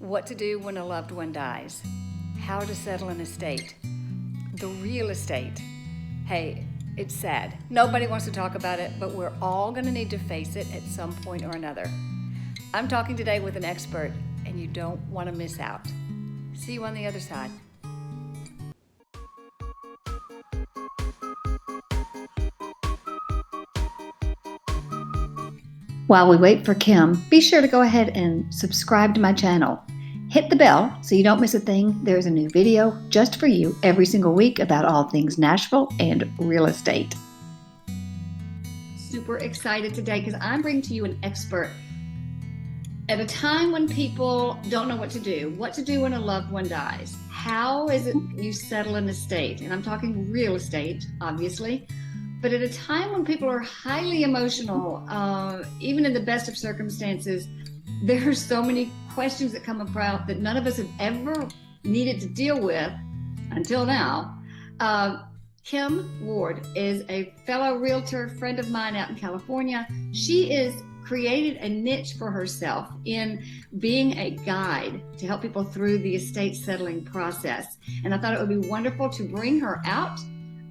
What to do when a loved one dies, how to settle an estate, the real estate. Hey, it's sad. Nobody wants to talk about it, but we're all going to need to face it at some point or another. I'm talking today with an expert, and you don't want to miss out. See you on the other side. While we wait for Kim, be sure to go ahead and subscribe to my channel. Hit the bell so you don't miss a thing. There's a new video just for you every single week about all things Nashville and real estate. Super excited today because I'm bringing to you an expert at a time when people don't know what to do when a loved one dies. How is it you settle an estate? And I'm talking real estate, obviously. But at a time when people are highly emotional, even in the best of circumstances, there are so many questions that come about that none of us have ever needed to deal with until now. Kim Ward is a fellow realtor, friend of mine out in California. She is created a niche for herself in being a guide to help people through the estate settling process. And I thought it would be wonderful to bring her out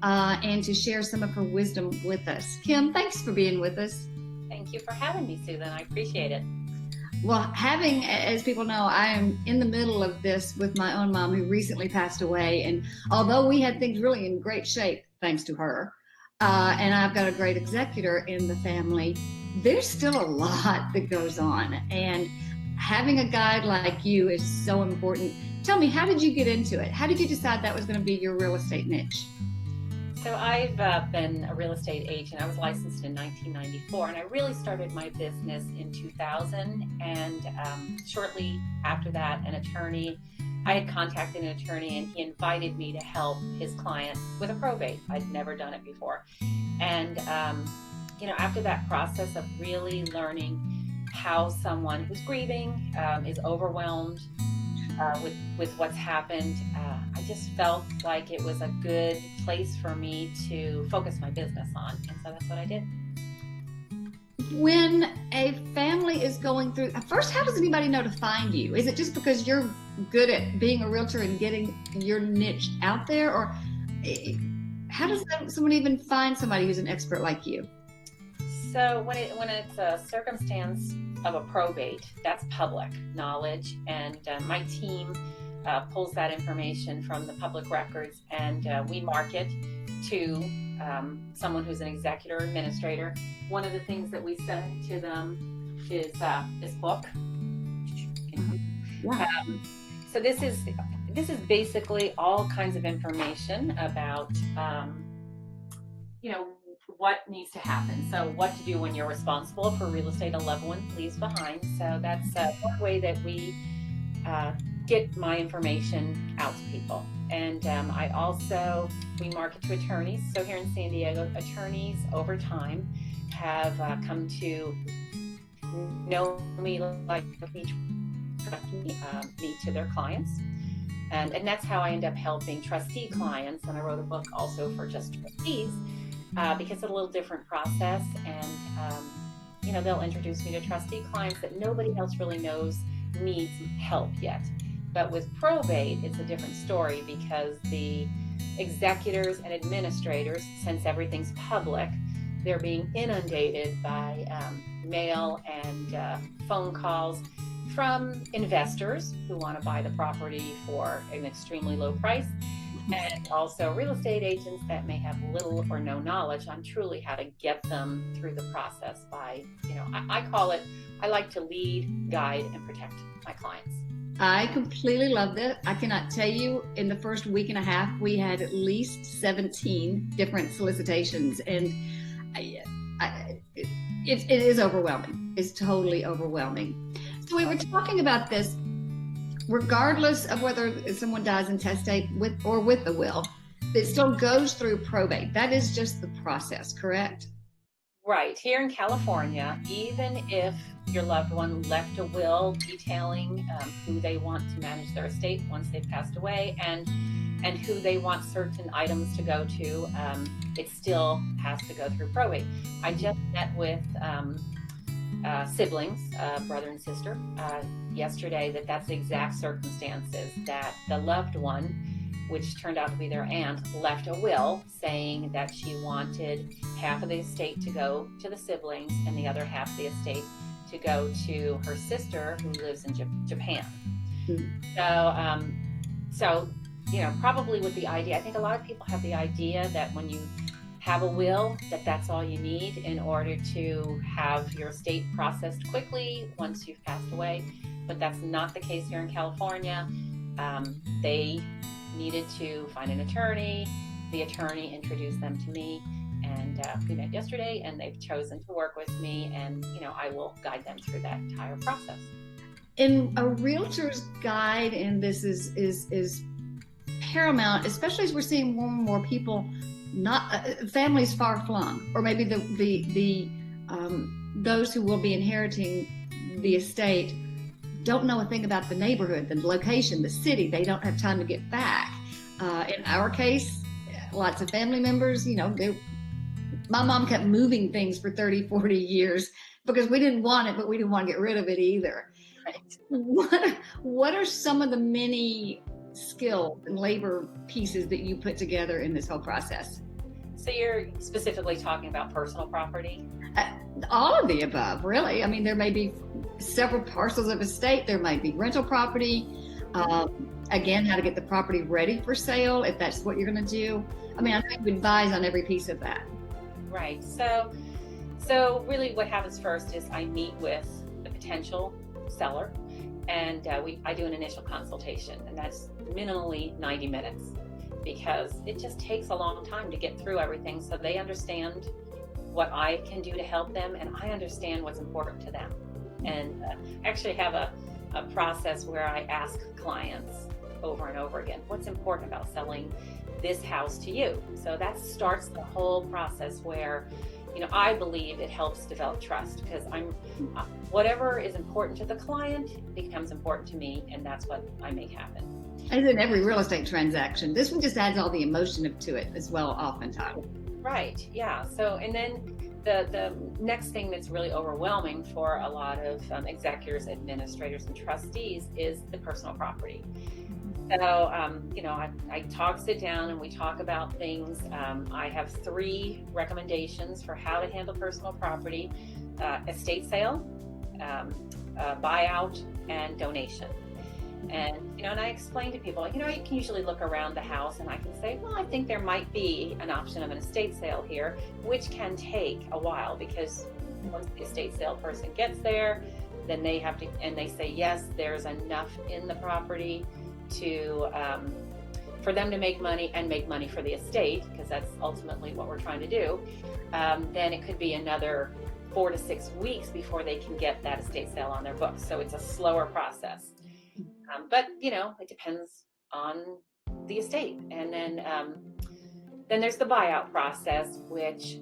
and to share some of her wisdom with us. Kim, thanks for being with us. Thank you for having me, Susan. I appreciate it. Well, as people know, I am in the middle of this with my own mom who recently passed away. And although we had things really in great shape, thanks to her, and I've got a great executor in the family, there's still a lot that goes on. And having a guide like you is so important. Tell me, how did you get into it? How did you decide that was going to be your real estate niche? So I've been a real estate agent. I was licensed in 1994, and I really started my business in 2000. And shortly after that, I had contacted an attorney, and he invited me to help his client with a probate. I'd never done it before. And, after that process of really learning how someone who's grieving is overwhelmed with what's happened, I just felt like it was a good place for me to focus my business on. And so that's what I did. When a family is going through, first, how does anybody know to find you? Is it just because you're good at being a realtor and getting your niche out there? Or how does someone even find somebody who's an expert like you? So when it's a circumstance of a probate, that's public knowledge, and my team pulls that information from the public records, and we market to someone who's an executor or administrator. One of the things that we send to them is this book. So this is basically all kinds of information about what needs to happen. So what to do when you're responsible for real estate a loved one leaves behind. So that's one way that we get my information out to people. And we market to attorneys. So here in San Diego, attorneys over time have come to know me, like me, trust me to their clients. And that's how I end up helping trustee clients. And I wrote a book also for just trustees, because it's a little different process, and they'll introduce me to trustee clients that nobody else really knows needs help yet. But with probate, it's a different story, because the executors and administrators, since everything's public, they're being inundated by mail and phone calls from investors who want to buy the property for an extremely low price, and also real estate agents that may have little or no knowledge on truly how to get them through the process by, I like to lead, guide, and protect my clients. I completely love that. I cannot tell you, in the first week and a half, we had at least 17 different solicitations, and it is overwhelming. It's totally overwhelming. So we were talking about this. Regardless of whether someone dies intestate with a will, it still goes through probate. That is just the process, correct? Right. Here in California, even if your loved one left a will detailing who they want to manage their estate once they've passed away, and who they want certain items to go to, it still has to go through probate. I just met with siblings, brother and sister, yesterday, that's the exact circumstances, that the loved one, which turned out to be their aunt, left a will saying that she wanted half of the estate to go to the siblings and the other half of the estate to go to her sister who lives in Japan. So, probably with the idea, I think a lot of people have the idea that when you have a will, that's all you need in order to have your estate processed quickly once you've passed away. But that's not the case here in California. They needed to find an attorney. The attorney introduced them to me, and we met yesterday, and they've chosen to work with me, and I will guide them through that entire process. In a realtor's guide, and this is paramount, especially as we're seeing more and more people, not families far flung, or maybe the those who will be inheriting the estate don't know a thing about the neighborhood, the location, the city. They don't have time to get back. In our case, lots of family members, my mom kept moving things for 30, 40 years because we didn't want it, but we didn't want to get rid of it either. Right. What are some of the many skill and labor pieces that you put together in this whole process? So you're specifically talking about personal property? All of the above, really. I mean, there may be several parcels of estate. There might be rental property. Again, how to get the property ready for sale, if that's what you're going to do. I mean, I think you advise on every piece of that. Right. So really what happens first is I meet with the potential seller, and I do an initial consultation, and that's minimally 90 minutes because it just takes a long time to get through everything, so they understand what I can do to help them, and I understand what's important to them. And I actually have a process where I ask clients over and over again, what's important about selling this house to you? So that starts the whole process where, I believe it helps develop trust, because whatever is important to the client becomes important to me, and that's what I make happen. As in every real estate transaction, this one just adds all the emotion to it as well, oftentimes. Right. Yeah. So, and then the next thing that's really overwhelming for a lot of executors, administrators, and trustees is the personal property. So, I sit down and we talk about things. I have 3 recommendations for how to handle personal property: estate sale, buyout, and donation. And, and I explain to people, you can usually look around the house and I can say, well, I think there might be an option of an estate sale here, which can take a while, because once the estate sale person gets there, then they have to, and they say, yes, there's enough in the property to, for them to make money and make money for the estate, because that's ultimately what we're trying to do. Then it could be another 4 to 6 weeks before they can get that estate sale on their books. So it's a slower process. But it depends on the estate. And then there's the buyout process, which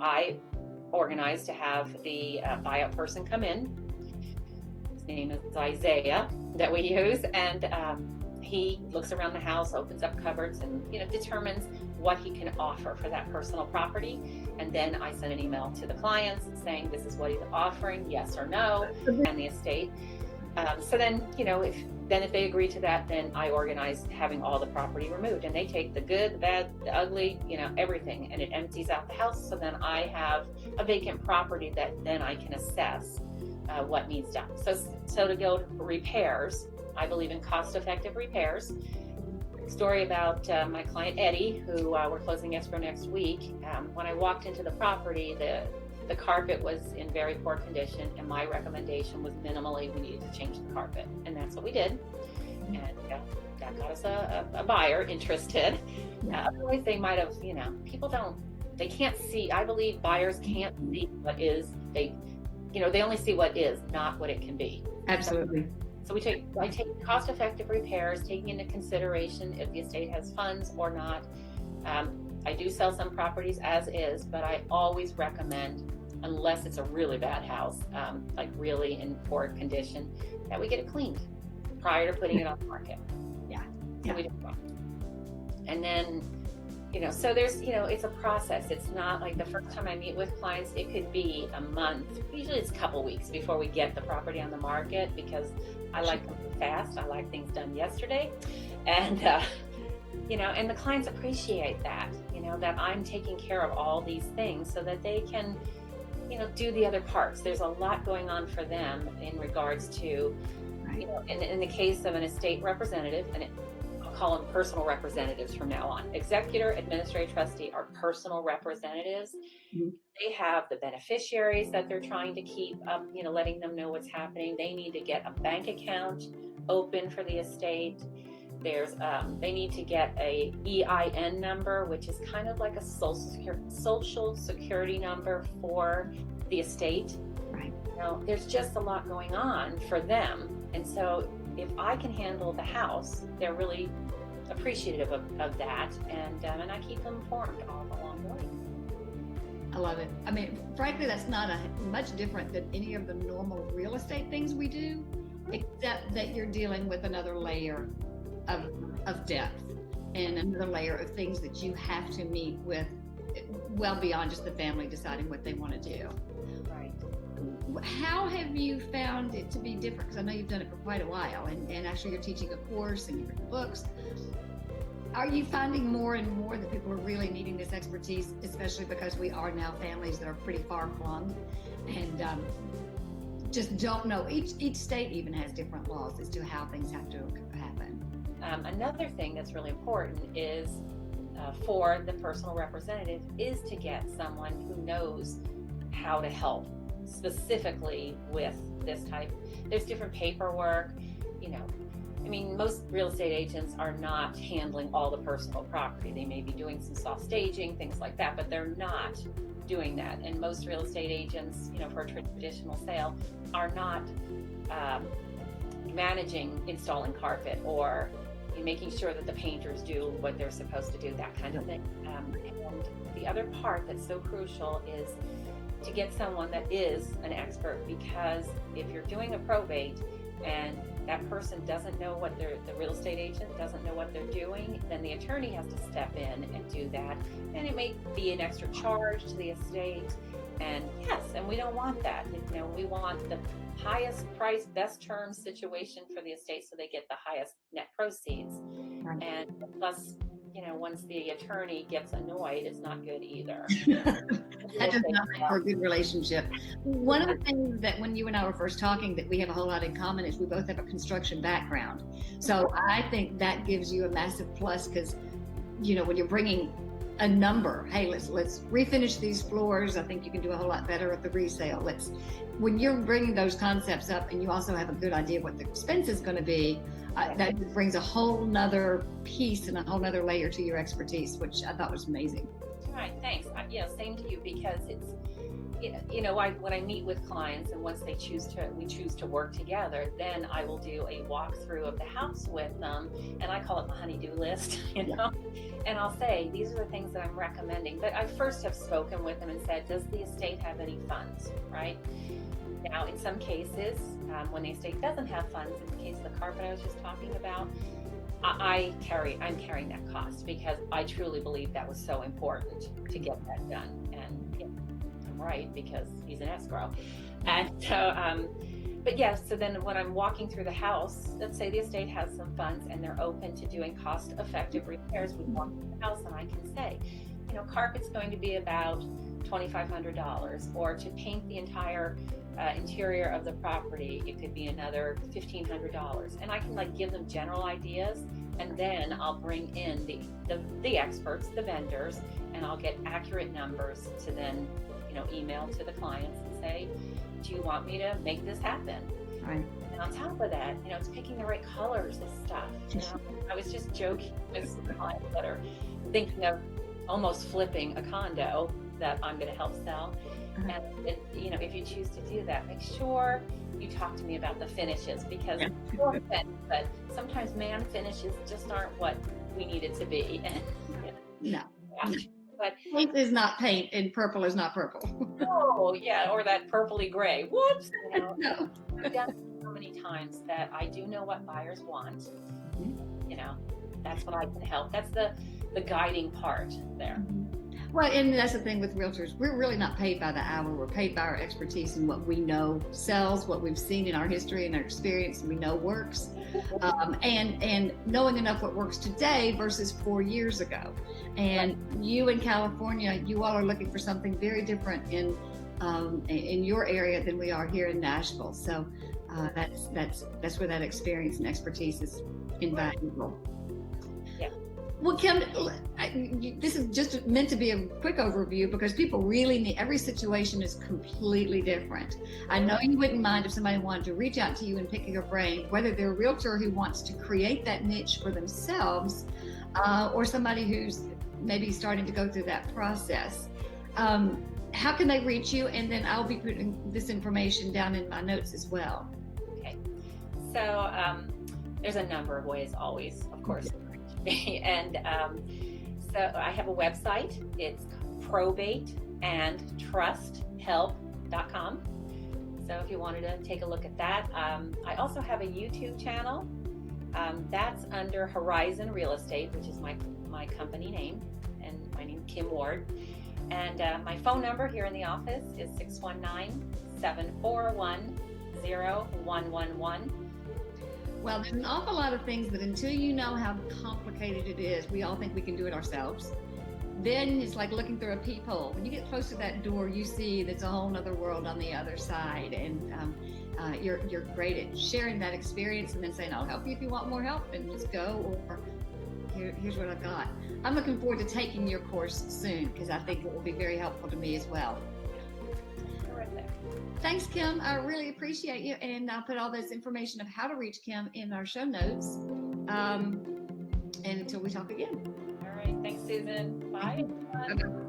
I organized to have the buyout person come in. His name is Isaiah, that we use, and he looks around the house, opens up cupboards, and determines what he can offer for that personal property. And then I send an email to the clients saying this is what he's offering, yes or no, and the estate. So then, if they agree to that, then I organize having all the property removed, and they take the good, the bad, the ugly, everything, and it empties out the house. So then I have a vacant property that then I can assess what needs done. So to go to repairs, I believe in cost-effective repairs. Story about my client Eddie, who we're closing escrow next week. When I walked into the property, the carpet was in very poor condition, and my recommendation was minimally we needed to change the carpet, and that's what we did. And that got us a buyer interested. Otherwise, they might have, people they can't see. I believe buyers can't see what is. They only see what is, not what it can be. Absolutely. So I take cost-effective repairs, taking into consideration if the estate has funds or not. I do sell some properties as is, but I always recommend, unless it's a really bad house, like really in poor condition, that we get it cleaned prior to putting it on the market. Yeah. So we do that. And then So there's, it's a process. It's not like the first time I meet with clients, it could be a month. Usually it's a couple weeks before we get the property on the market, because I like them fast. I like things done yesterday. And, and the clients appreciate that, that I'm taking care of all these things so that they can, do the other parts. There's a lot going on for them in regards to, in the case of an estate representative, and I'll call them personal representatives from now on. Executor, administrator, trustee are personal representatives. Mm-hmm. They have the beneficiaries that they're trying to keep up, letting them know what's happening. They need to get a bank account open for the estate. They need to get a EIN number, which is kind of like a social security number for the estate. Right. There's just a lot going on for them. And so if I can handle the house, they're really appreciative of that. And I keep them informed all along the way. I love it. I mean, frankly, that's not much different than any of the normal real estate things we do, except that you're dealing with another layer of depth and another layer of things that you have to meet with, well beyond just the family deciding what they want to do. Right. How have you found it to be different? Because I know you've done it for quite a while, and actually you're teaching a course and you've written books. Are you finding more and more that people are really needing this expertise, especially because we are now families that are pretty far flung and just don't know? Each state even has different laws as to how things have to happen. Another thing that's really important is for the personal representative is to get someone who knows how to help specifically with this type. There's different paperwork, most real estate agents are not handling all the personal property. They may be doing some soft staging, things like that, but they're not doing that. And most real estate agents, for a traditional sale, are not managing installing carpet or making sure that the painters do what they're supposed to do, that kind of thing. And the other part that's so crucial is to get someone that is an expert, because if you're doing a probate and that person doesn't know the real estate agent doesn't know what they're doing, then the attorney has to step in and do that. And it may be an extra charge to the estate. And yes, and we don't want that. We want the highest price, best terms situation for the estate so they get the highest net proceeds. Right. And plus, once the attorney gets annoyed, it's not good either. That does not make for a good relationship. One of the things that when you and I were first talking that we have a whole lot in common is we both have a construction background. So I think that gives you a massive plus, because, when you're bringing a number, hey, let's refinish these floors. I think you can do a whole lot better at the resale. When you're bringing those concepts up and you also have a good idea what the expense is going to be, that brings a whole nother piece and a whole nother layer to your expertise, which I thought was amazing. Right, thanks. Same to you, because it's, when I meet with clients and once we choose to work together, then I will do a walkthrough of the house with them, and I call it my honey-do list, and I'll say, these are the things that I'm recommending. But I first have spoken with them and said, does the estate have any funds, right? Now, in some cases, when the estate doesn't have funds, in the case of the carpet I was just talking about, I'm carrying that cost, because I truly believe that was so important to get that done. And I'm right, because he's an escrow. And so, so then when I'm walking through the house, let's say the estate has some funds and they're open to doing cost-effective repairs. We walk through the house and I can say, carpet's going to be about $2,500, or to paint the entire interior of the property, it could be another $1,500. And I can give them general ideas, and then I'll bring in the experts, the vendors, and I'll get accurate numbers to then email to the clients and say, do you want me to make this happen? Right. And on top of that, it's picking the right colors and stuff. I was just joking with some clients that are thinking of almost flipping a condo that I'm going to help sell. And if you choose to do that, make sure you talk to me about the finishes, because no offense, but sometimes man finishes just aren't what we need it to be. No. Yeah. But paint is not paint, and purple is not purple. Oh, yeah, or that purpley gray. Whoops. No. I've done it so many times that I do know what buyers want. That's what I can help. That's the guiding part there. Well, and that's the thing with realtors. We're really not paid by the hour. We're paid by our expertise and what we know sells, what we've seen in our history and our experience, and we know works. And knowing enough what works today versus 4 years ago. And you in California, you all are looking for something very different in your area than we are here in Nashville. So that's where that experience and expertise is invaluable. Yeah. Well, Kim, this is just meant to be a quick overview because people really need, every situation is completely different. I know you wouldn't mind if somebody wanted to reach out to you and pick your brain, whether they're a realtor who wants to create that niche for themselves or somebody who's maybe starting to go through that process. How can they reach you? And then I'll be putting this information down in my notes as well. Okay. So there's a number of ways always, of course. And so I have a website. It's probateandtrusthelp.com. So if you wanted to take a look at that. I also have a YouTube channel. That's under Horizon Real Estate, which is my company name, and my name is Kim Ward. And my phone number here in the office is 619-741-0111. Well, there's an awful lot of things that until you know how complicated it is, we all think we can do it ourselves. Then it's like looking through a peephole. When you get close to that door, you see there's a whole other world on the other side. And you're great at sharing that experience and then saying, I'll help you if you want more help, and let's go. Or here's what I've got. I'm looking forward to taking your course soon because I think it will be very helpful to me as well. Thanks, Kim. I really appreciate you. And I'll put all this information of how to reach Kim in our show notes. And until we talk again. All right. Thanks, Susan. Bye. Okay.